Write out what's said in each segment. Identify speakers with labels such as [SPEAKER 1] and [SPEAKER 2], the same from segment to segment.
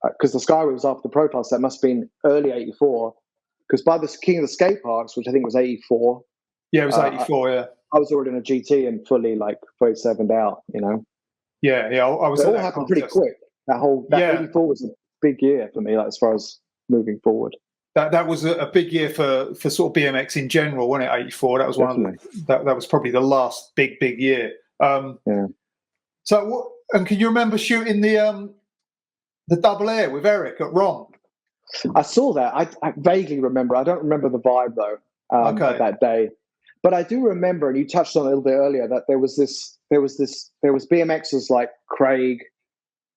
[SPEAKER 1] because the Skyway was after the Pro Class, that must have been early '84. Because by the King of the Skate Parks, which I think was '84.
[SPEAKER 2] Yeah, it was '84. Yeah,
[SPEAKER 1] I was already in a GT and fully like 47'd out. You know.
[SPEAKER 2] Yeah. I was.
[SPEAKER 1] It all happened pretty quick. That '84 was a big year for me, like as far as moving forward.
[SPEAKER 2] That was a big year for sort of BMX in general, wasn't it? '84. That was that was probably the last big year.
[SPEAKER 1] Yeah.
[SPEAKER 2] So, and can you remember shooting the double air with Eric at ROM?
[SPEAKER 1] I saw that. I vaguely remember. I don't remember the vibe though. That day, but I do remember, and you touched on it a little bit earlier, that there was BMXers like Craig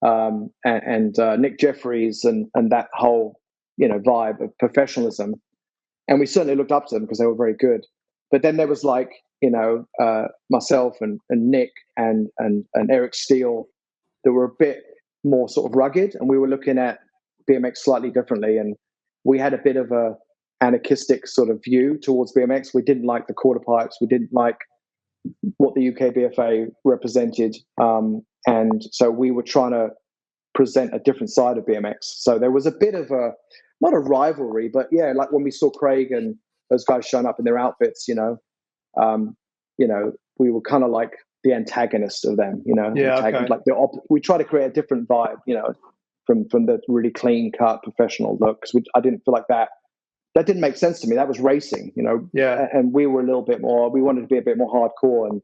[SPEAKER 1] and Nick Jeffries and that whole vibe of professionalism, and we certainly looked up to them because they were very good. But then there was like myself and Nick and Eric Steele that were a bit more sort of rugged, and we were looking at BMX slightly differently, and we had a bit of a anarchistic sort of view towards BMX. We didn't like the quarter pipes. We didn't like what the UKBFA represented, and so we were trying to present a different side of BMX. So there was a bit of not a rivalry, but yeah, like when we saw Craig and those guys showing up in their outfits, we were kind of like the antagonist of them, like we try to create a different vibe, from the really clean cut professional look. Because I didn't feel like that didn't make sense to me. That was racing,
[SPEAKER 2] Yeah.
[SPEAKER 1] And we were a little bit more. We wanted to be a bit more hardcore. And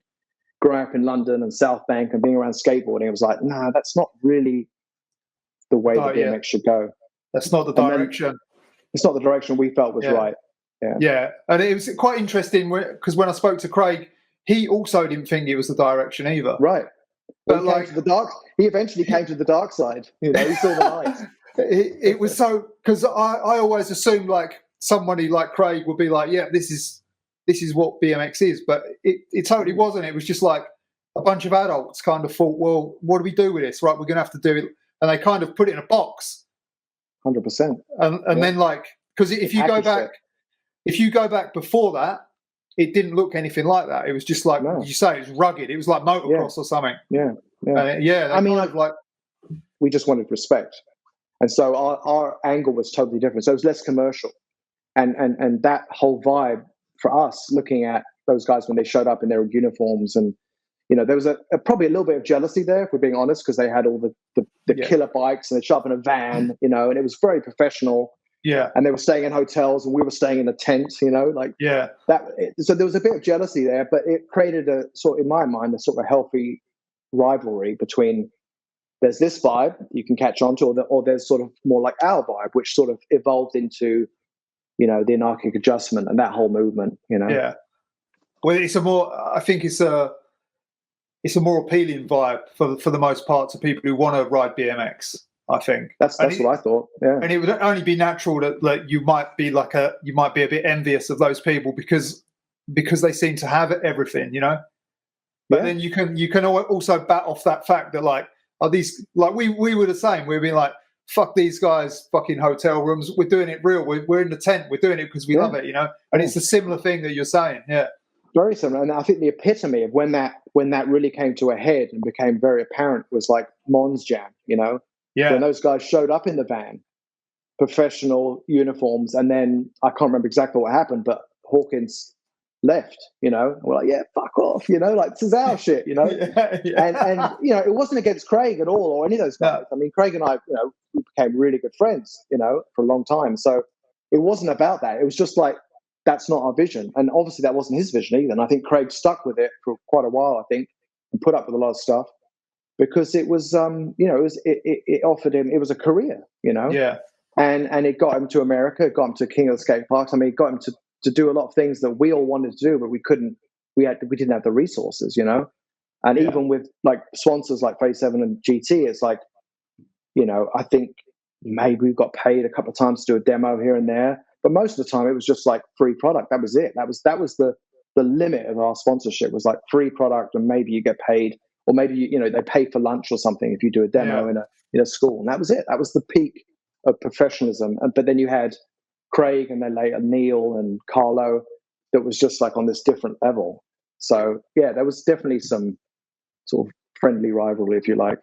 [SPEAKER 1] growing up in London and South Bank and being around skateboarding, it was like, nah, that's not really the way the BMX should go.
[SPEAKER 2] That's not the direction.
[SPEAKER 1] It's not the direction we felt was right.
[SPEAKER 2] Yeah, and it was quite interesting because when I spoke to Craig, he also didn't think it was the direction either.
[SPEAKER 1] Right.
[SPEAKER 2] But
[SPEAKER 1] he eventually came to the dark side. He saw the light.
[SPEAKER 2] It was so, because I always assumed like somebody like Craig would be like, yeah, this is what BMX is, but it totally wasn't. It was just like a bunch of adults kind of thought, well, what do we do with this? Right, we're going to have to do it, and they kind of put it in a box.
[SPEAKER 1] 100%.
[SPEAKER 2] And then like, because if you go back before that, it didn't look anything like that. It was just like you say, it was rugged. It was like motocross or something.
[SPEAKER 1] Yeah.
[SPEAKER 2] I mean,
[SPEAKER 1] we just wanted respect, and so our angle was totally different. So it was less commercial, and that whole vibe for us, looking at those guys when they showed up in their uniforms, and there was probably a little bit of jealousy there, if we're being honest, because they had all the killer bikes and they showed up in a van, and it was very professional.
[SPEAKER 2] Yeah.
[SPEAKER 1] And they were staying in hotels and we were staying in a tent, so there was a bit of jealousy there, but it created in my mind, a sort of healthy rivalry between there's this vibe you can catch on to, or there's sort of more like our vibe, which sort of evolved into, the anarchic adjustment and that whole movement,
[SPEAKER 2] Yeah. Well, I think it's a more appealing vibe for the most part to people who want to ride BMX. I think
[SPEAKER 1] that's what I thought. Yeah,
[SPEAKER 2] and it would only be natural that you might be a bit envious of those people because they seem to have everything, But then you can also bat off that fact that like, are these like we were the same. We'd be like, fuck these guys, fucking hotel rooms. We're doing it real. We're in the tent. We're doing it because we love it, And it's a similar thing that you're saying. Yeah,
[SPEAKER 1] very similar. And I think the epitome of when that really came to a head and became very apparent was like Mons Jam,
[SPEAKER 2] Yeah.
[SPEAKER 1] When those guys showed up in the van, professional uniforms, and then I can't remember exactly what happened, but Hawkins left, and we're like, yeah, fuck off, like this is our shit, And it wasn't against Craig at all or any of those guys. I mean, Craig and I, we became really good friends, for a long time. So it wasn't about that. It was just like, that's not our vision. And obviously that wasn't his vision either. And I think Craig stuck with it for quite a while, I think, and put up with a lot of stuff. Because it was, it offered him, it was a career,
[SPEAKER 2] Yeah.
[SPEAKER 1] And it got him to America, it got him to King of the Skate Parks. I mean, it got him to do a lot of things that we all wanted to do, but we couldn't, we didn't have the resources, And even with like sponsors like Phase 7 and GT, it's like, I think maybe we got paid a couple of times to do a demo here and there, but most of the time it was just like free product. That was it. That was the limit of our sponsorship, was like free product, and maybe you get paid. Or maybe, they pay for lunch or something if you do a demo in a school. And that was it. That was the peak of professionalism. But then you had Craig and then later Neil and Carlo that was just like on this different level. So, yeah, there was definitely some sort of friendly rivalry, if you like.